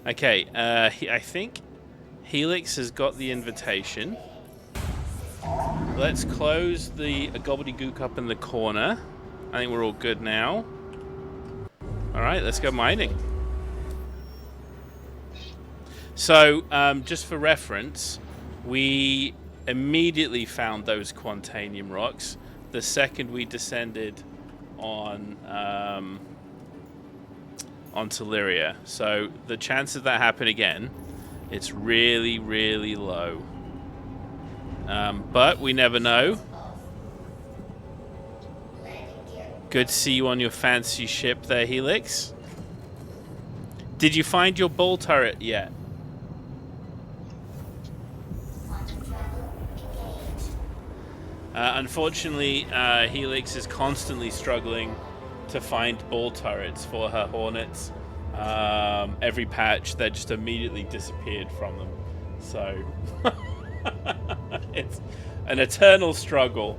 Okay, I think Helix has got the invitation. Let's close the gobbledygook up in the corner. I think we're all good now. Alright, let's go mining. So, just for reference, we immediately found those Quantanium rocks the second we descended on Teleria. So the chances that happen again, it's really, really low. But we never know. Good to see you on your fancy ship there, Helix. Did you find your bull turret yet? Unfortunately, Helix is constantly struggling to find ball turrets for her Hornets. Every patch, they just immediately disappeared from them. So, it's an eternal struggle.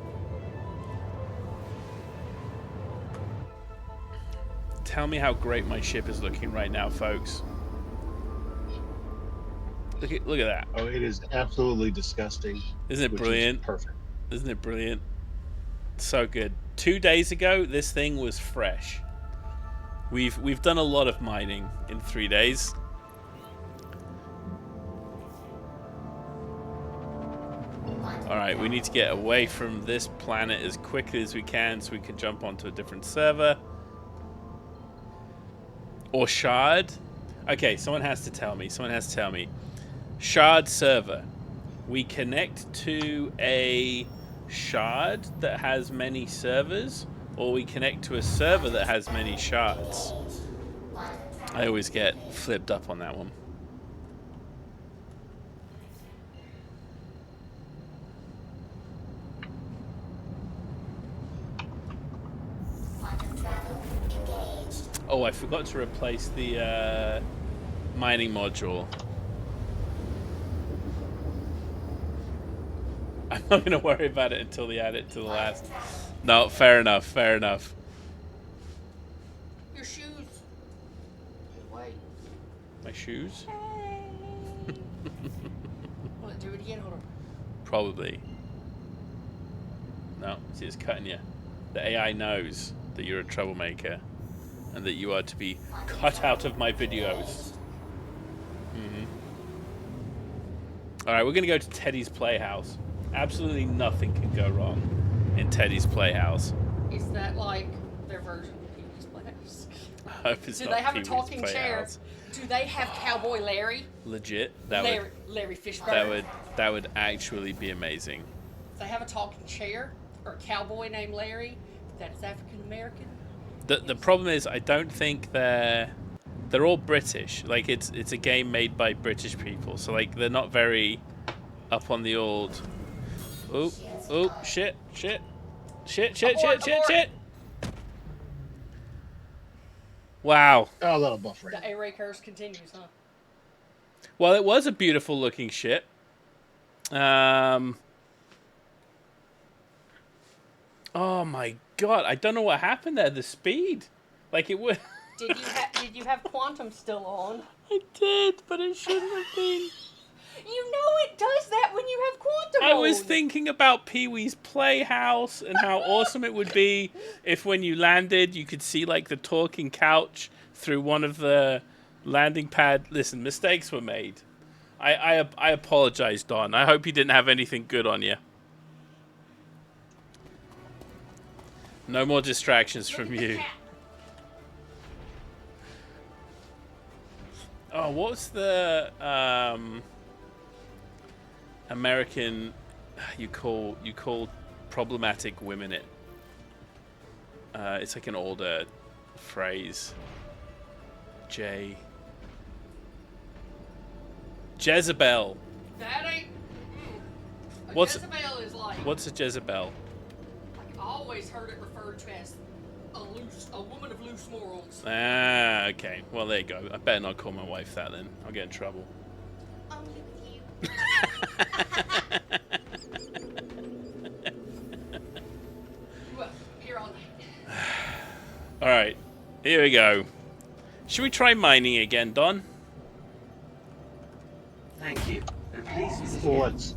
Tell me how great my ship is looking right now, folks. Look at that. Oh, it is absolutely disgusting. Isn't it brilliant? Perfect. Isn't it brilliant? So good. 2 days ago, this thing was fresh. We've done a lot of mining in 3 days. Alright, we need to get away from this planet as quickly as we can so we can jump onto a different server. Or Shard. Okay, someone has to tell me. Shard server. We connect to a shard that has many servers, or we connect to a server that has many shards. I always get flipped up on that one. Oh, I forgot to replace the mining module. I'm not going to worry about it until they add it to the last. No, fair enough, fair enough. Your shoes. Wait. My shoes? Will it do it again? Hold on. Probably. No, see, it's cutting you. The AI knows that you're a troublemaker and that you are to be cut out of my videos. Alright, we're going to go to Teddy's Playhouse. Absolutely nothing can go wrong in Teddy's Playhouse. Is that like their version of Pee-wee's Playhouse? I hope it's Do not they have Pee-wee's a talking chair? Playhouse. Do they have Cowboy Larry? Legit, Larry Fishburne. that would actually be amazing. Do they have a talking chair or a cowboy named Larry that is African American? The problem is I don't think they're all British. Like it's a game made by British people, so like they're not very up on the old. Oh, shit. Wow. Oh, that'll buffering. The A-Ray curse continues, huh? Well, it was a beautiful looking ship. Oh my god, I don't know what happened there. The speed. Like it would. Did you have Quantum still on? I did, but it shouldn't have been. You know it does that when you have Quantum I was on. thinking about Pee-wee's Playhouse and how awesome it would be if when you landed you could see like the talking couch through one of the landing pad. Listen, mistakes were made. I apologize, Don. I hope you didn't have anything good on you. No more distractions from you. Oh, what was the American you call problematic women it? It's like an older phrase. Jezebel. That ain't. Jezebel is like. What's a Jezebel? I always heard it referred to as a woman of loose morals. Ah, okay. Well, there you go. I better not call my wife that then. I'll get in trouble. Only with you. Well, here all night. All right, here we go. Should we try mining again, Don? Thank you. And please visit Well, again. let's.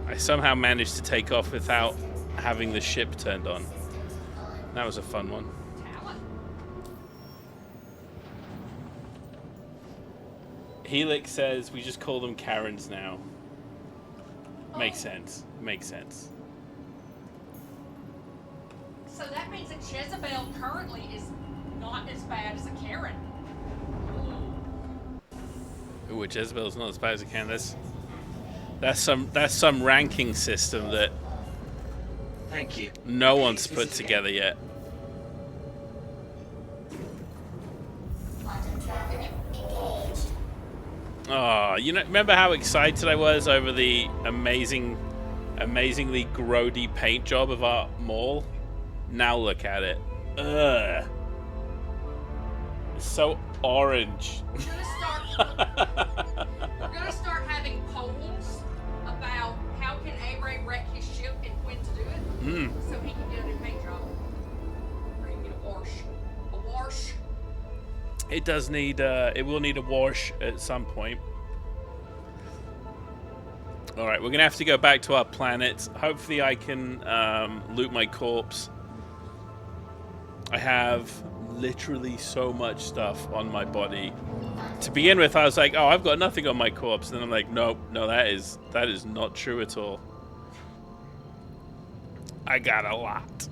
I somehow managed to take off without having the ship turned on. That was a fun one. Talent. Helix says we just call them Karens now. Makes sense. Makes sense. So that means that Jezebel currently is not as bad as a Karen. Ooh, Jezebel's not as bad as a Karen. That's some ranking system that Thank you. no one's Please put visit together yet. Oh, you know, remember how excited I was over the amazingly grody paint job of our mall? Now look at it. Ugh. It's so orange. We're gonna start having polls about how can A-Ray wreck his ship and when to do it, so he can get a new paint job. Or he can get a wash. A wash. It does need, it will need a wash at some point. Alright, we're gonna have to go back to our planet. Hopefully I can loot my corpse. I have literally so much stuff on my body. To begin with, I was like, oh, I've got nothing on my corpse. And then I'm like, nope, no, that is not true at all. I got a lot.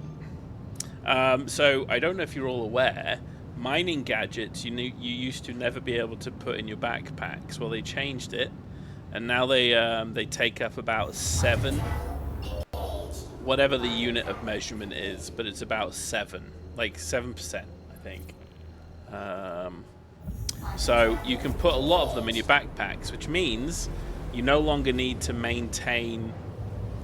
So I don't know if you're all aware, mining gadgets you used to never be able to put in your backpacks. Well, they changed it, and now they take up about 7, whatever the unit of measurement is, but it's about 7, like 7%, I think. So you can put a lot of them in your backpacks, which means you no longer need to maintain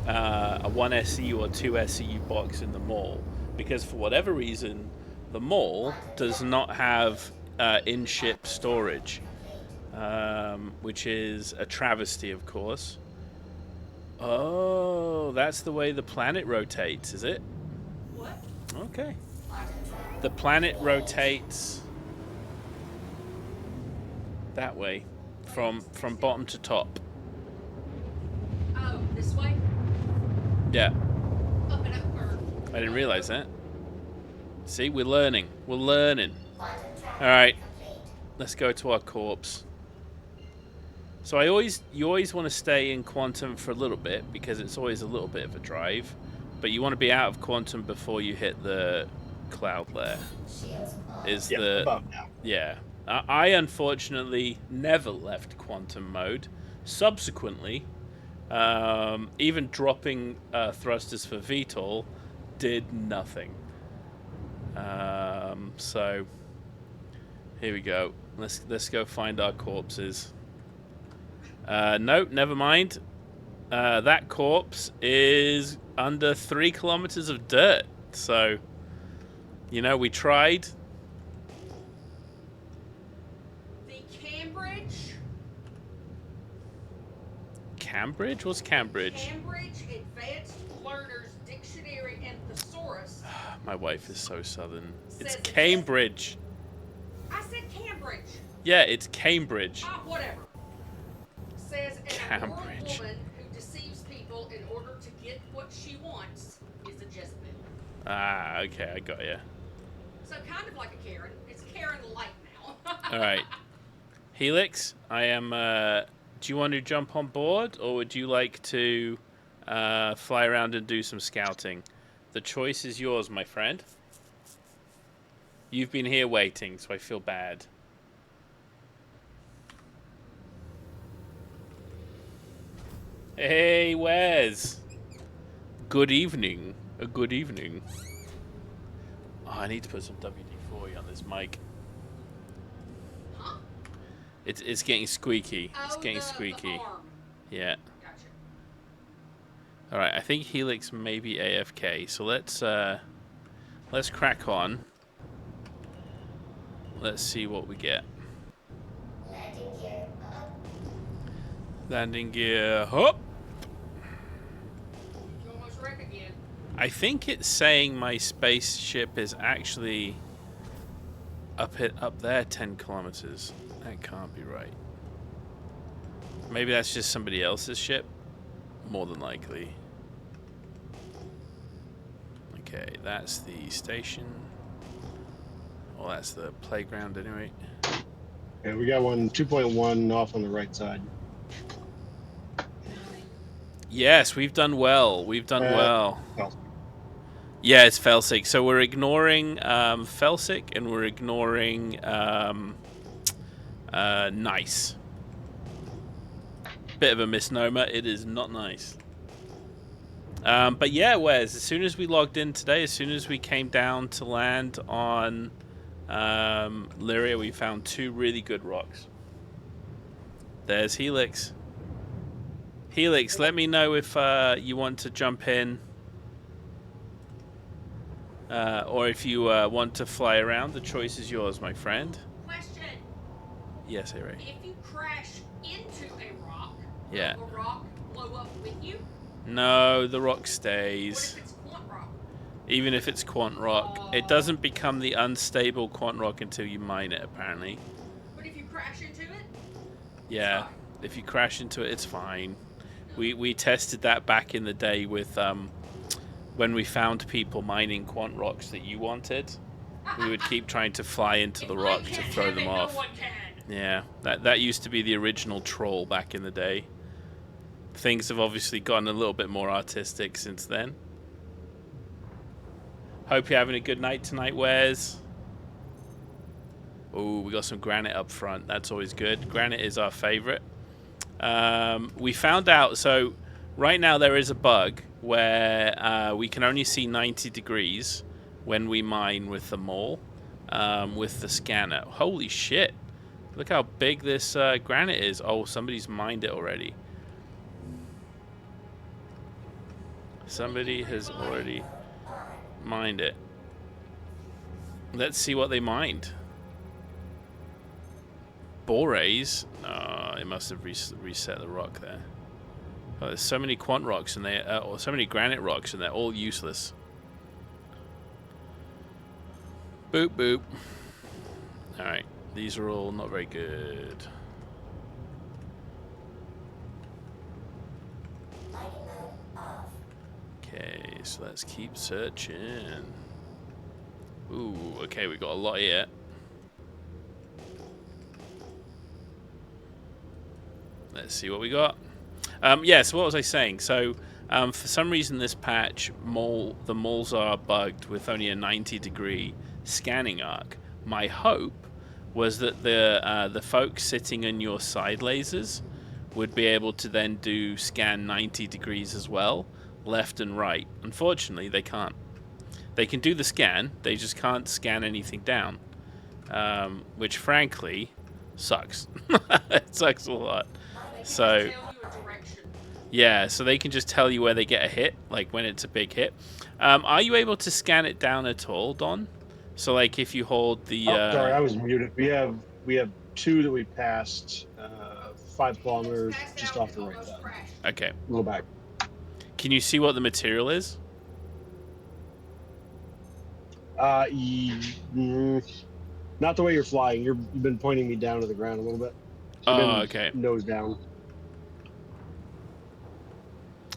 a 1 SCU or 2 SCU box in the mall, because for whatever reason the mall does not have in-ship storage, which is a travesty, of course. Oh, that's the way the planet rotates, is it? What? Okay. The planet rotates that way, from bottom to top. Oh, this way? Yeah, Up and up, or I didn't realize that. See, we're learning. We're learning. All right, let's go to our corpse. So you always want to stay in quantum for a little bit, because it's always a little bit of a drive, but you want to be out of quantum before you hit the cloud layer. About now. Yeah. I unfortunately never left quantum mode. Subsequently, even dropping thrusters for VTOL did nothing. So here we go. Let's go find our corpses. No, never mind. That corpse is under 3 kilometers of dirt. So, you know, we tried. the Cambridge. Cambridge? What's Cambridge? Cambridge Advanced Learners Dictionary and Thesaurus. My wife is so southern. It's Says Cambridge. I said Cambridge. Yeah, it's Cambridge. Whatever. Says an immoral Cambridge. woman who deceives people in order to get what she wants is a Jezebel. Ah, okay, I got you. So kind of like a Karen. It's Karen light now. All right. Helix, I am... do you want to jump on board, or would you like to fly around and do some scouting? The choice is yours, my friend. You've been here waiting, so I feel bad. Hey, Wes. Good evening. A good evening. Oh, I need to put some WD-40 on this mic. Huh? It's getting squeaky. It's Oh, getting the squeaky. arm. Yeah. Gotcha. All right. I think Helix may be AFK. So let's crack on. Let's see what we get. Landing gear. Hop. You almost wreck again. I think it's saying my spaceship is actually Up there 10 kilometers. That can't be right. Maybe that's just somebody else's ship. More than likely. Okay, that's the station. Well, that's the playground anyway. Yeah, we got one 2.1 off on the right side. Yes, we've done well. We've done well. Well, Yeah, it's Felsic. So we're ignoring Felsic and we're ignoring Nice. Bit of a misnomer. It is not nice. But yeah, Wes, as soon as we logged in today, as soon as we came down to land on Lyria, we found 2 really good rocks. There's Helix. Helix, let me know if you want to jump in. Or if you want to fly around. The choice is yours, my friend. Question. Yes, Ray. If you crash into a rock, Yeah. will the rock blow up with you? No, the rock What stays. if it's quant rock? Even if it's quant rock. It doesn't become the unstable quant rock until you mine it, apparently. But if you crash into it? Yeah. Fine. If you crash into it, it's fine. We tested that back in the day with when we found people mining quant rocks that you wanted. We would keep trying to fly into the If I rock to can't throw have them it, off. No one can. Yeah, that used to be the original troll back in the day. Things have obviously gotten a little bit more artistic since then. Hope you're having a good night tonight, Wes. Oh, we got some granite up front. That's always good. Granite is our favorite. We found out, so right now there is a bug where we can only see 90 degrees when we mine with the mole, with the scanner. Holy shit. Look how big this granite is. Oh, somebody's mined it already. Somebody has already mined it. Let's see what they mined. Borays? No, it must have reset the rock there. Oh, there's so many quant rocks and or so many granite rocks and they're all useless. Boop boop. Alright, these are all not very good. Okay, so let's keep searching. Ooh, okay, we got a lot here. Let's see what we got. Yeah, so what was I saying? So, for some reason this patch, the moles are bugged with only a 90-degree scanning arc. My hope was that the folks sitting in your side lasers would be able to then do scan 90 degrees as well, left and right. Unfortunately, they can't. They can do the scan, they just can't scan anything down, which frankly sucks. It sucks a lot. So Tell you a direction. yeah, so they can just tell you where they get a hit, like when it's a big hit. Are you able to scan it down at all, Don? So like if you hold the sorry, I was muted. We have 2 that we passed 5 kilometers just off the right side. okay. A little back. Can you see what the material is? Not the way you're flying. You've been pointing me down to the ground a little bit. So Oh, okay. Nose down.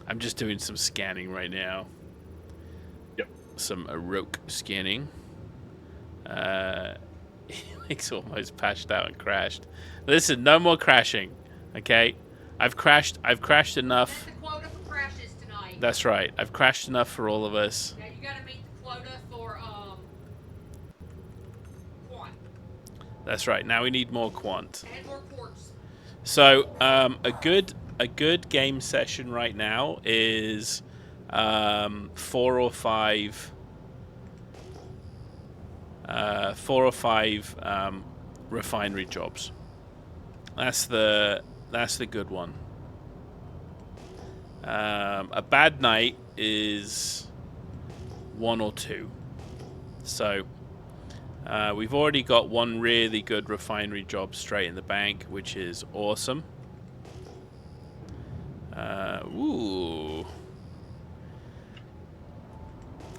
I'm just doing some scanning right now. Yep. Some Aroke scanning. It's almost patched out and crashed. Listen, no more crashing. Okay? I've crashed enough. That's the quota for crashes tonight. That's right. I've crashed enough for all of us. Yeah, you gotta meet the quota for quant That's right. Now we need more quant. and more quartz. So, a good game session right now is 4 or 5 refinery jobs. That's the good one. A bad night is 1 or 2. So we've already got 1 really good refinery job straight in the bank, which is awesome. Ooh.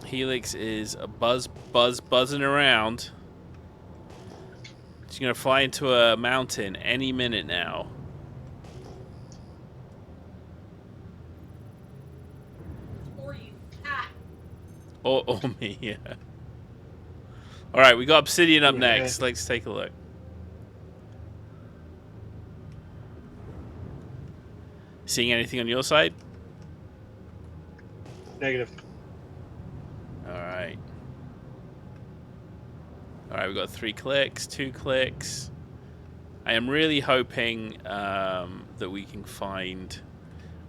Helix is buzzing around. She's gonna fly into a mountain any minute now. Or you. Ah. Or me, yeah. Alright, we got Obsidian up Yeah. next. Let's take a look. Seeing anything on your side? Negative. Alright. Alright, we got 3 clicks, 2 clicks. I am really hoping that we can find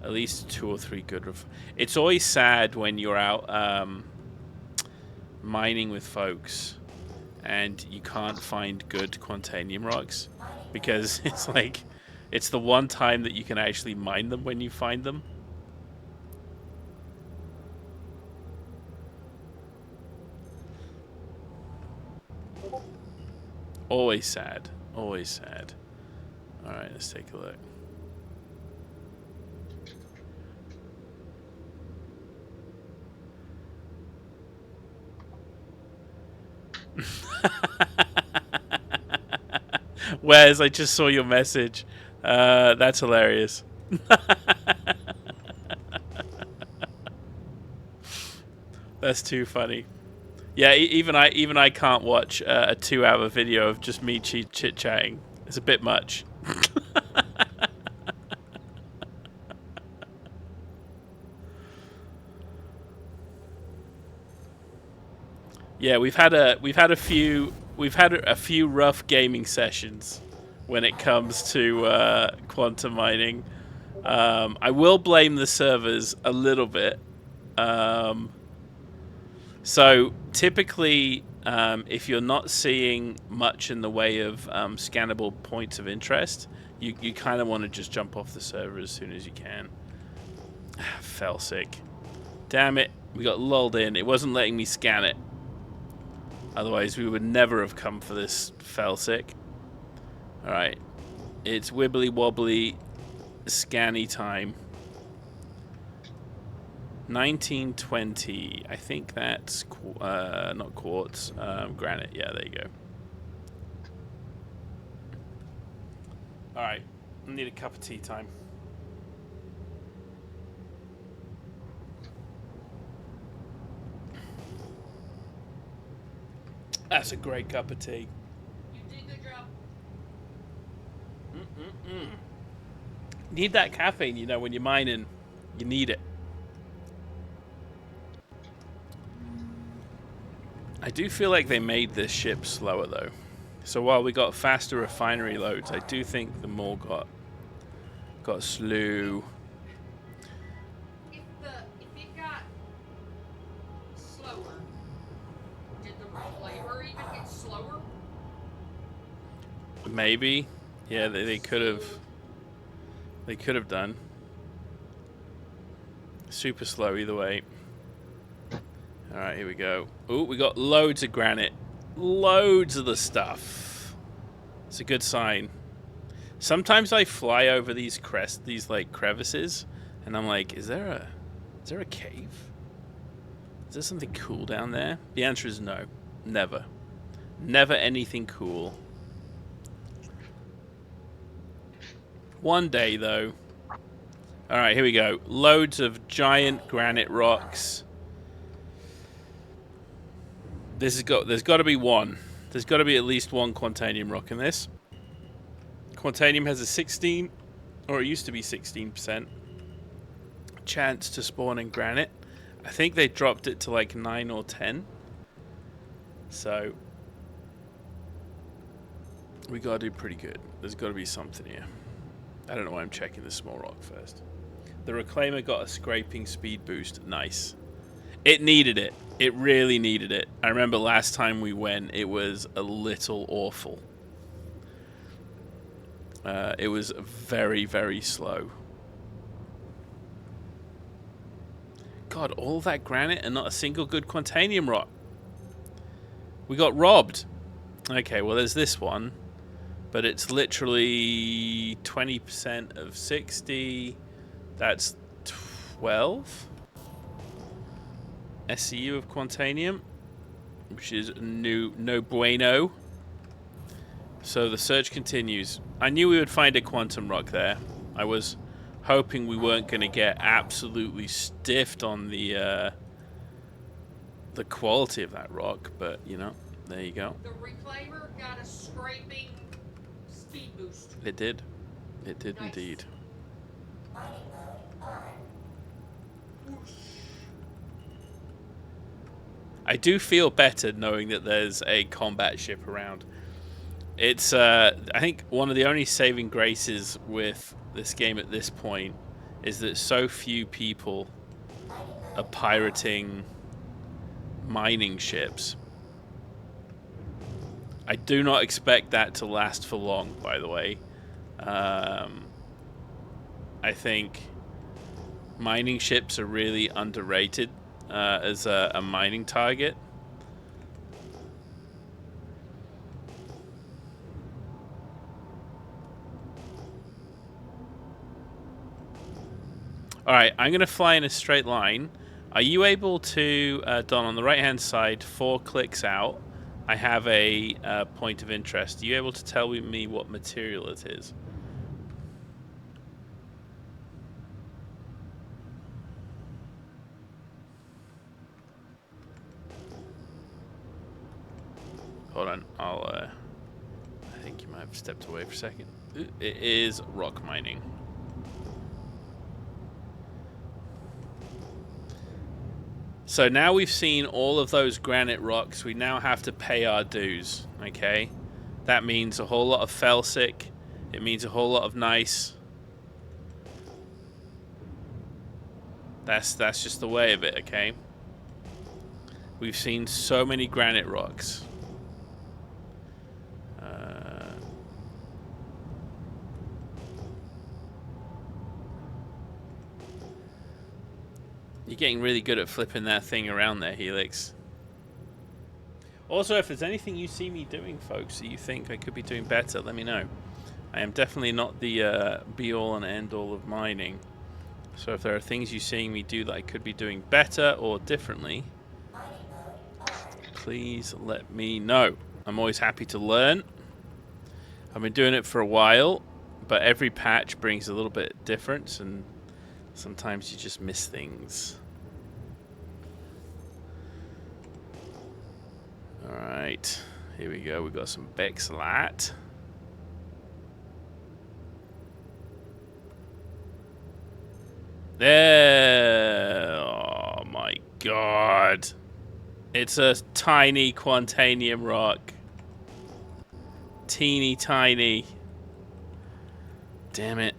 at least 2 or 3 good... It's always sad when you're out mining with folks and you can't find good Quantanium rocks, because it's like... It's the one time that you can actually mine them when you find them. Always sad. Always sad. Alright, let's take a look. Wes, I just saw your message. That's hilarious. That's too funny. Yeah, even I can't watch a 2-hour video of just me chit-chatting. It's a bit much. Yeah, we've had a few rough gaming sessions when it comes to quantum mining. I will blame the servers a little bit. So typically, if you're not seeing much in the way of scannable points of interest, you kind of want to just jump off the server as soon as you can. Fell sick. Damn it, we got lulled in. It wasn't letting me scan it. Otherwise, we would never have come for this fell sick. Alright, it's wibbly wobbly scanny time. 1920. I think that's not quartz, granite. Yeah, there you go. Alright, I need a cup of tea time. That's a great cup of tea. You did a good job. Need that caffeine, you know, when you're mining. You need it. I do feel like they made this ship slower, though. So while we got faster refinery loads, I do think the more got slow. If it got slower, did the flavor even get slower? Maybe. Yeah, they could have. They could have done. Super slow either way. Alright, here we go. Ooh, we got loads of granite. Loads of the stuff. It's a good sign. Sometimes I fly over these like crevices, and I'm like, is there a cave? Is there something cool down there? The answer is no. Never. Never anything cool. One day, though. Alright, here we go. Loads of giant granite rocks. There's got to be one. There's got to be at least one Quantanium rock in this. Quantanium has a 16, or it used to be 16% chance to spawn in granite. I think they dropped it to like 9 or 10. So we got to do pretty good. There's got to be something here. I don't know why I'm checking the small rock first. The Reclaimer got a scraping speed boost. Nice. It needed it. It really needed it. I remember last time we went, it was a little awful. It was very, very slow. God, all that granite and not a single good Quantanium rock. We got robbed. Okay, well, there's this one. But it's literally 20% of 60. That's 12. SCU of Quantanium, which is no bueno. So the search continues. I knew we would find a quantum rock there. I was hoping we weren't going to get absolutely stiffed on the quality of that rock, but you know, there you go. The reclaimer got a scraping speed boost. It did. It did Nice. indeed. I do feel better knowing that there's a combat ship around. It's, I think one of the only saving graces with this game at this point is that so few people are pirating mining ships. I do not expect that to last for long, by the way. I think mining ships are really underrated as a mining target. Alright, I'm going to fly in a straight line. Are you able to, Don, on the right-hand side, 4 clicks out, I have a point of interest. Are you able to tell me what material it is? Hold on, I think you might have stepped away for a second. It is rock mining. So now we've seen all of those granite rocks, we now have to pay our dues, okay? That means a whole lot of felsic, it means a whole lot of gneiss. That's just the way of it, okay? We've seen so many granite rocks. You're getting really good at flipping that thing around there, Helix. Also, if there's anything you see me doing, folks, that you think I could be doing better, let me know. I am definitely not the be-all and end-all of mining. So if there are things you see me do that I could be doing better or differently, please let me know. I'm always happy to learn. I've been doing it for a while, but every patch brings a little bit of difference, and sometimes you just miss things. Alright, here we go. We've got some Bexlat. There! Oh my god. It's a tiny Quantanium rock. Teeny tiny. Damn it.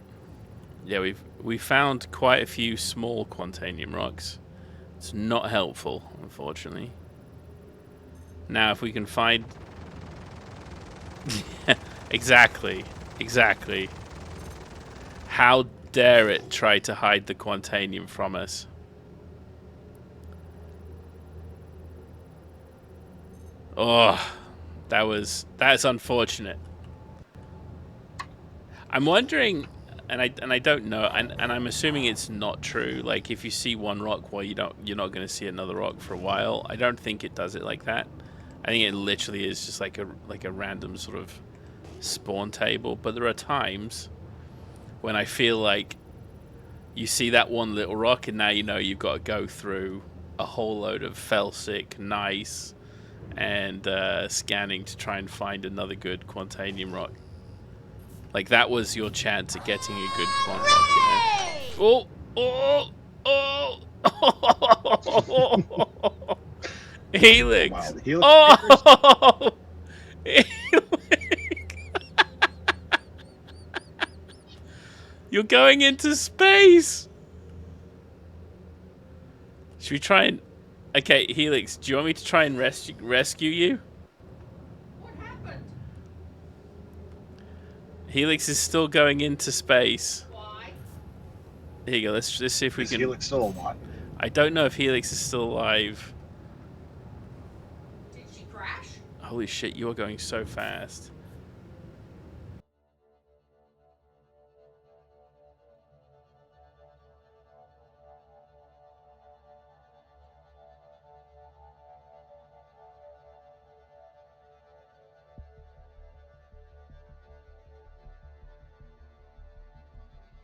Yeah, we found quite a few small Quantanium rocks. It's not helpful, unfortunately. Now, if we can find... Exactly. How dare it try to hide the Quantanium from us? Oh, that's unfortunate. I'm wondering... And I don't know, and I'm assuming it's not true. Like, if you see one rock, well, you're not going to see another rock for a while. I don't think it does it like that. I think it literally is just like a random sort of spawn table. But there are times when I feel like you see that one little rock, and now you know you've got to go through a whole load of felsic, gneiss, and scanning to try and find another good Quantanium rock. Like, that was your chance at getting a good quant rock, you know? Oh! Helix! Wow, the Helix. Oh! Helix! You're going into space! Should we try and... Okay, Helix, do you want me to try and rescue you? What happened? Helix is still going into space. Why? Here you go. Let's see if we Is can. Helix still alive? I don't know if Helix is still alive. Did she crash? Holy shit! You are going so fast.